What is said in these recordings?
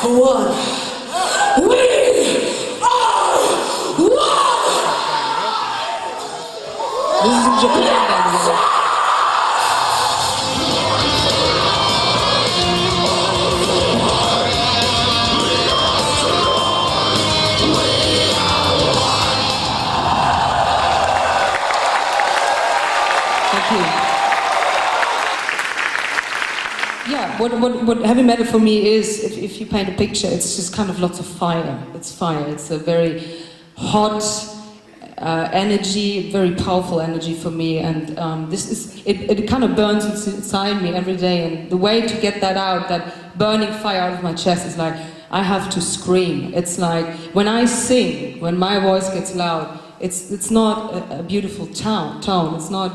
for one. We are one! This is in Japan, by the way. Yeah, what heavy metal for me is, if you paint a picture, it's just kind of lots of fire. It's fire. It's a very hot energy, very powerful energy for me, and it kind of burns inside me every day. And the way to get that out, that burning fire out of my chest, is like I have to scream. It's like when I sing, when my voice gets loud, it's not a beautiful tone. It's not.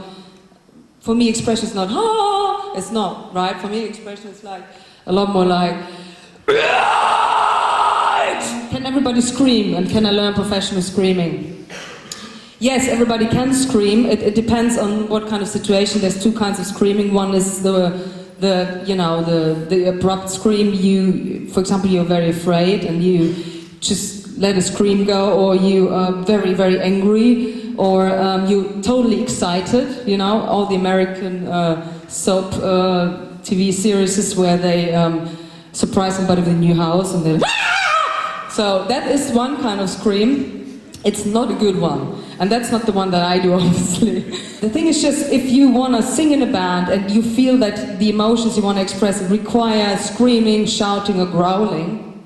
For me, expression is not, ah, it's not, right? For me, expression is like, a lot more like, right! Can everybody scream, and can I learn professional screaming? Yes, everybody can scream. It depends on what kind of situation. There's two kinds of screaming. One is the abrupt scream. For example, you're very afraid, and you just let a scream go, or you are very, very angry, or you're totally excited, you know, all the American soap TV series where they surprise somebody with a new house and they're so that is one kind of scream. It's not a good one, and that's not the one that I do, obviously. The thing is just, if you want to sing in a band and you feel that the emotions you want to express require screaming, shouting or growling,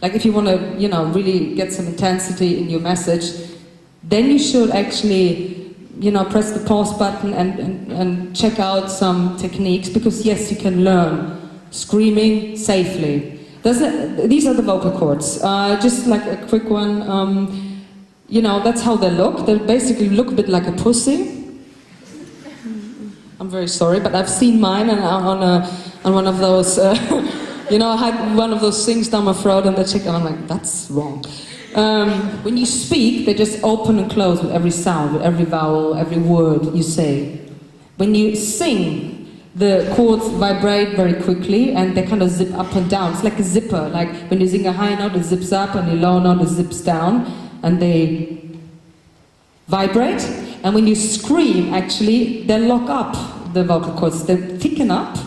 like if you want to, you know, really get some intensity in your message, then you should actually, you know, press the pause button and check out some techniques, because yes, you can learn screaming safely. These are the vocal cords. Just like a quick one, you know, that's how they look. They basically look a bit like a pussy. I'm very sorry, but I've seen mine on one of those, you know, I had one of those things down my throat, and the chick, and I'm like, that's wrong. When you speak, they just open and close with every sound, with every vowel, every word you say. When you sing, the chords vibrate very quickly and they kind of zip up and down. It's like a zipper, like when you sing a high note, it zips up, and a low note, it zips down, and they vibrate. And when you scream, actually, they lock up the vocal cords, they thicken up,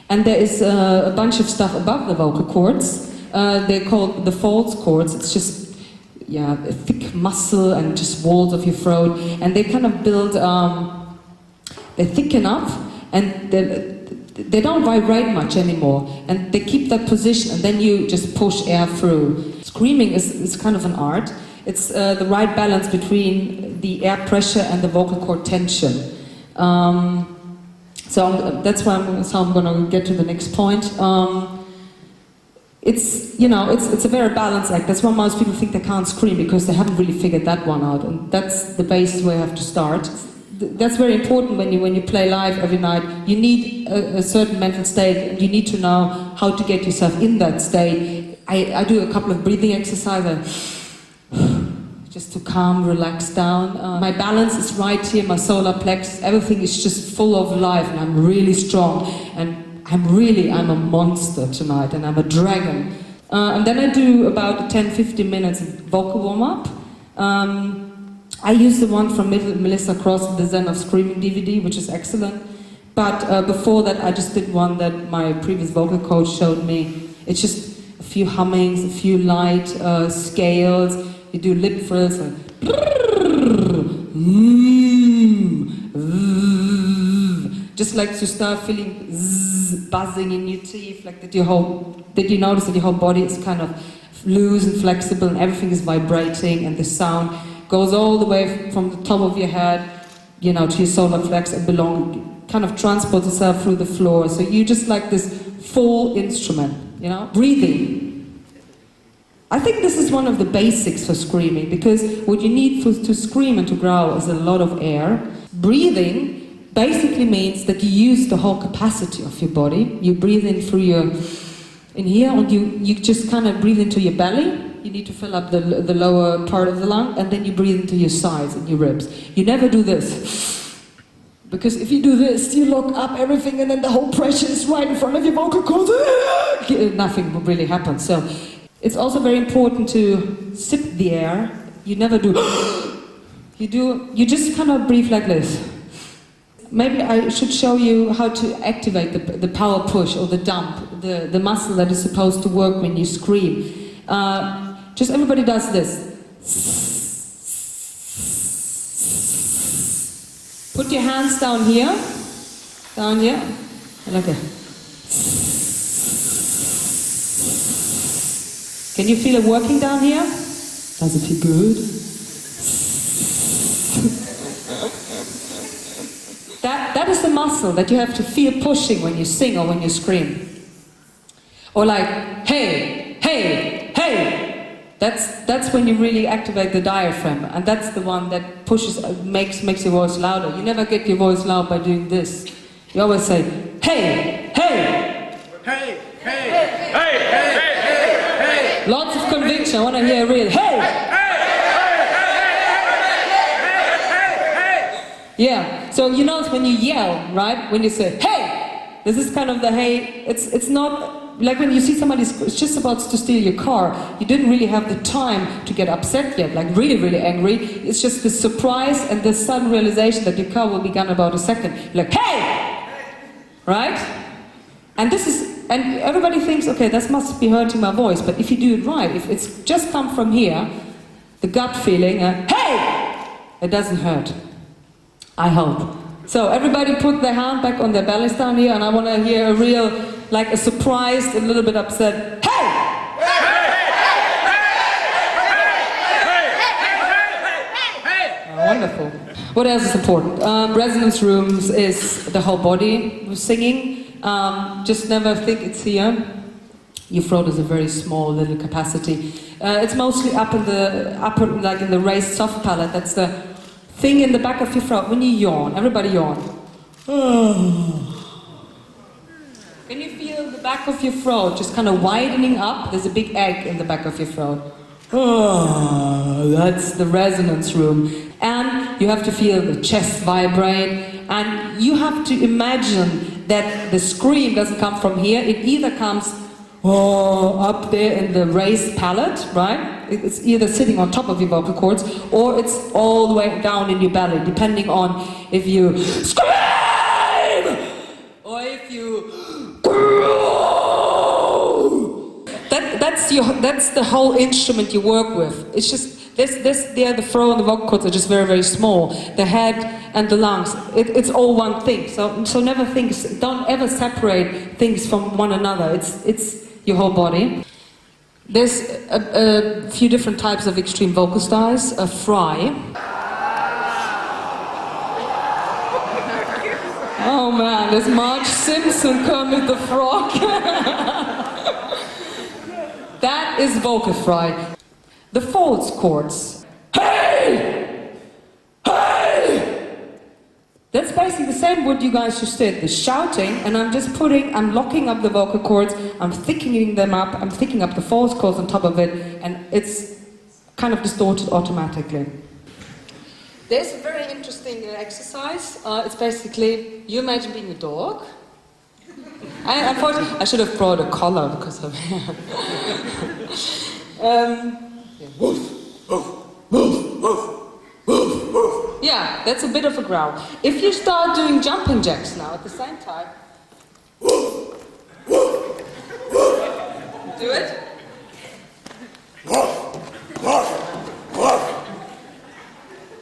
and there is a bunch of stuff above the vocal cords. They're called the false cords. It's just a thick muscle and just walls of your throat, and they kind of build, they thicken up, and they don't vibrate much anymore, and they keep that position, and then you just push air through. Screaming is kind of an art. It's the right balance between the air pressure and the vocal cord tension. So that's why I'm going to get to the next point. It's, you know, it's a very balanced act. That's why most people think they can't scream, because they haven't really figured that one out, and that's the basis where you have to start. That's very important when you play live every night. You need a certain mental state, and you need to know how to get yourself in that state. I do a couple of breathing exercises just to calm, relax down. My balance is right here, my solar plexus, everything is just full of life, and I'm really strong. And I'm a monster tonight, and I'm a dragon. And then I do about 10-15 minutes of vocal warm-up. I use the one from Melissa Cross, the Zen of Screaming DVD, which is excellent. But before that, I just did one that my previous vocal coach showed me. It's just a few hummings, a few light scales. You do lip frills, like just like to start feeling buzzing in your teeth, like that you notice that your whole body is kind of loose and flexible, and everything is vibrating, and the sound goes all the way from the top of your head, you know, to your solar flex, and kind of transports itself through the floor. So you just like this full instrument, you know, breathing. I think this is one of the basics for screaming, because what you need to scream and to growl is a lot of air. Breathing basically means that you use the whole capacity of your body. You breathe in through in here, and you just kind of breathe into your belly. You need to fill up the lower part of the lung, and then you breathe into your sides and your ribs. You never do this. Because if you do this, you lock up everything and then the whole pressure is right in front of your vocal cords. Nothing will really happen. So it's also very important to sip the air. You never do. You just kind of breathe like this. Maybe I should show you how to activate the power push or the dump, the muscle that is supposed to work when you scream. Just everybody does this. Put your hands down here, like a. Can you feel it working down here? Does it feel good? That is the muscle that you have to feel pushing when you sing or when you scream. Or like, hey, hey, hey. That's when you really activate the diaphragm, and that's the one that pushes, makes your voice louder. You never get your voice loud by doing this. You always say, hey, hey, hey, hey, hey, hey, hey, hey. Lots of conviction. I want to hear a real hey. Yeah. So you notice when you yell, right? When you say hey, this is kind of the hey. It's not. Like when you see somebody is just about to steal your car, you didn't really have the time to get upset yet, like really, really angry. It's just the surprise and the sudden realization that your car will be gone about a second. You're like, hey! Right? And and everybody thinks, okay, that must be hurting my voice, but if you do it right, if it's just come from here, the gut feeling, hey! It doesn't hurt. I hope. So everybody put their hand back on their bellies down here, and I want to hear a real, like a surprised, a little bit upset, hey! Oh, wonderful. What else is important? Resonance rooms is the whole body singing. Just never think it's here. Your throat is a very small little capacity. It's mostly up in the raised soft palate. That's the thing in the back of your throat when you yawn. Everybody yawn. Can you feel the back of your throat just kind of widening up? There's a big egg in the back of your throat. That's the resonance room. And you have to feel the chest vibrate. And you have to imagine that the scream doesn't come from here. It either comes up there in the raised palate, right? It's either sitting on top of your vocal cords or it's all the way down in your belly, depending on if you scream or if you growl. That's the whole instrument you work with. It's just the throat and the vocal cords are just very, very small. The head and the lungs, it's all one thing. So never don't ever separate things from one another. It's your whole body. There's a few different types of extreme vocal styles. A fry. Oh man, there's Marge Simpson, Kermit the Frog. That is vocal fry. The false chords. Hey! Hey! That's basically the same what you guys just did, the shouting, and I'm locking up the vocal cords, I'm thickening them up, I'm thickening up the false chords on top of it, and it's kind of distorted automatically. There's a very interesting exercise. It's basically, you imagine being a dog. Unfortunately, I should have brought a collar because of yeah, that's a bit of a growl. If you start doing jumping jacks now at the same time, do it.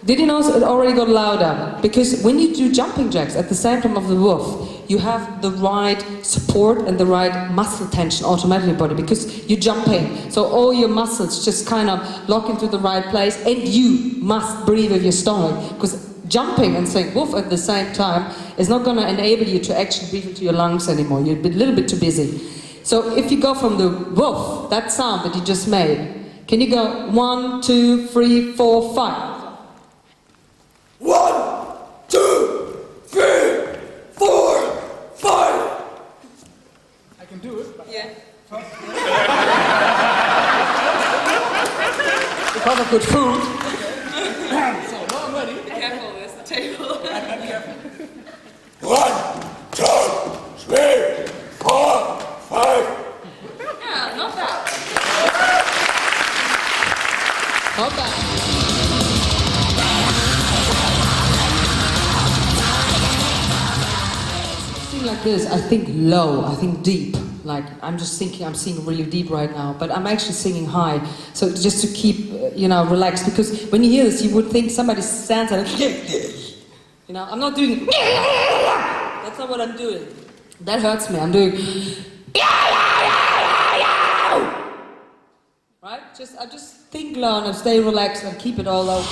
Did you notice it already got louder? Because when you do jumping jacks at the same time of the woof, you have the right support and the right muscle tension automatically in your body because you're jumping. So all your muscles just kind of lock into the right place, and you must breathe with your stomach because jumping and saying woof at the same time is not going to enable you to actually breathe into your lungs anymore. You're a little bit too busy. So if you go from the woof, that sound that you just made, can you go 1, 2, 3, 4, 5? 1, 2, 3, 4, 5. I can do it. Yeah. Because of good food. So, no, I'm ready. Careful, there's the table. I'm careful. Sing like this, I think low, I think deep. Like, I'm just thinking I'm singing really deep right now, but I'm actually singing high. So just to keep, relaxed, because when you hear this, you would think somebody stands there like, I'm not doing, that's not what I'm doing. That hurts me, I'm doing, right? I just think low and I stay relaxed and keep it all low. A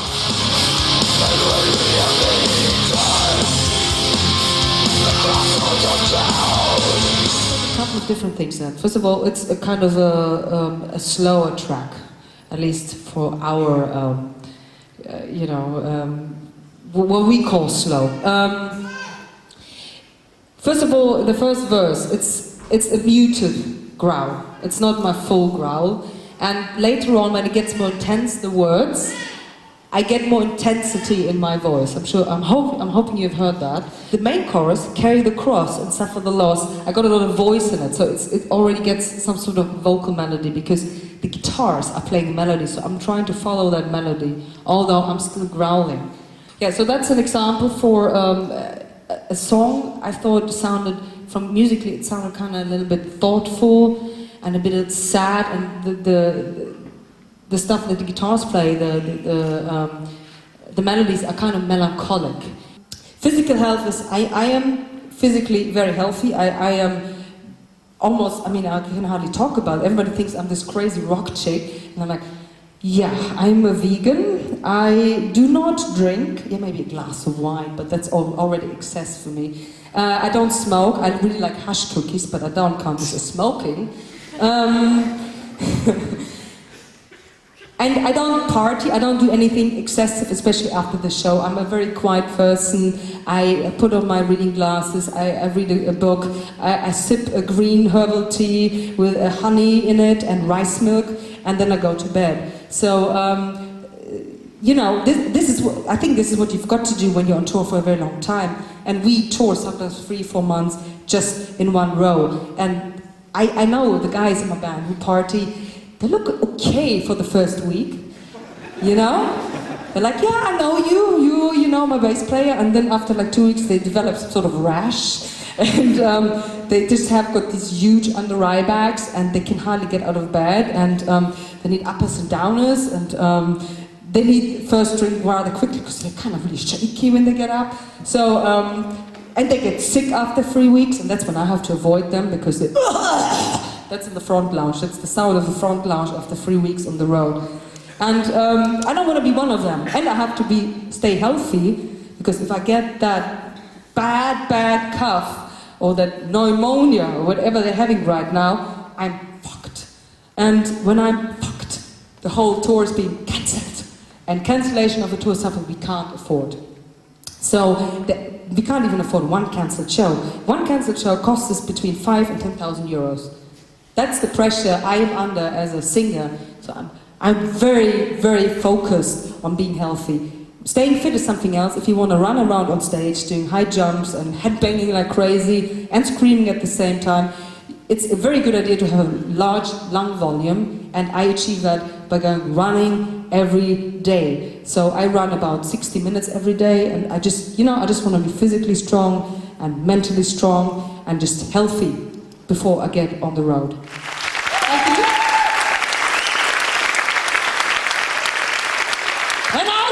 couple of different things then. First of all, it's a kind of a slower track, at least for our, what we call slow. First of all, the first verse, it's a muted growl. It's not my full growl. And later on, when it gets more intense, the words, I get more intensity in my voice. I'm hoping you've heard that. The main chorus, carry the cross and suffer the loss, I got a lot of voice in it, so it already gets some sort of vocal melody because the guitars are playing melody, so I'm trying to follow that melody, although I'm still growling. Yeah, so that's an example for a song I thought sounded, musically it sounded kind of a little bit thoughtful and a bit sad, and the stuff that the guitars play, the melodies are kind of melancholic. Physical health is, I am physically very healthy. I am almost, I can hardly talk about it. Everybody thinks I'm this crazy rock chick, and I'm like, yeah, I'm a vegan. I do not drink, maybe a glass of wine, but that's already excess for me. I don't smoke. I really like hush cookies, but I don't count this as smoking. And I don't party, I don't do anything excessive, especially after the show. I'm a very quiet person. I put on my reading glasses, I read a book, I sip a green herbal tea with honey in it and rice milk, and then I go to bed. So, I think this is what you've got to do when you're on tour for a very long time. And we tour sometimes 3-4 months just in one row. And I know the guys in my band who party, they look okay for the first week, They're like, yeah, I know you know my bass player, and then after like 2 weeks they develop some sort of rash, and they just have got these huge under eye bags, and they can hardly get out of bed, and they need uppers and downers, and they need first drink rather quickly because they're kind of really shaky when they get up. So, and they get sick after 3 weeks, and that's when I have to avoid them because they. That's in the front lounge. That's the sound of the front lounge after 3 weeks on the road. And I don't want to be one of them. And I have to stay healthy, because if I get that bad cough or that pneumonia or whatever they're having right now, I'm fucked. And when I'm fucked, the whole tour is being cancelled. And cancellation of the tour is something we can't afford. So we can't even afford one cancelled show. One cancelled show costs us between 5,000 and 10,000 euros. That's the pressure I am under as a singer. So I'm very, very focused on being healthy. Staying fit is something else. If you want to run around on stage doing high jumps and headbanging like crazy and screaming at the same time, it's a very good idea to have a large lung volume, and I achieve that by going running every day. So I run about 60 minutes every day, and I just want to be physically strong and mentally strong and just healthy before I get on the road. Thank you. And I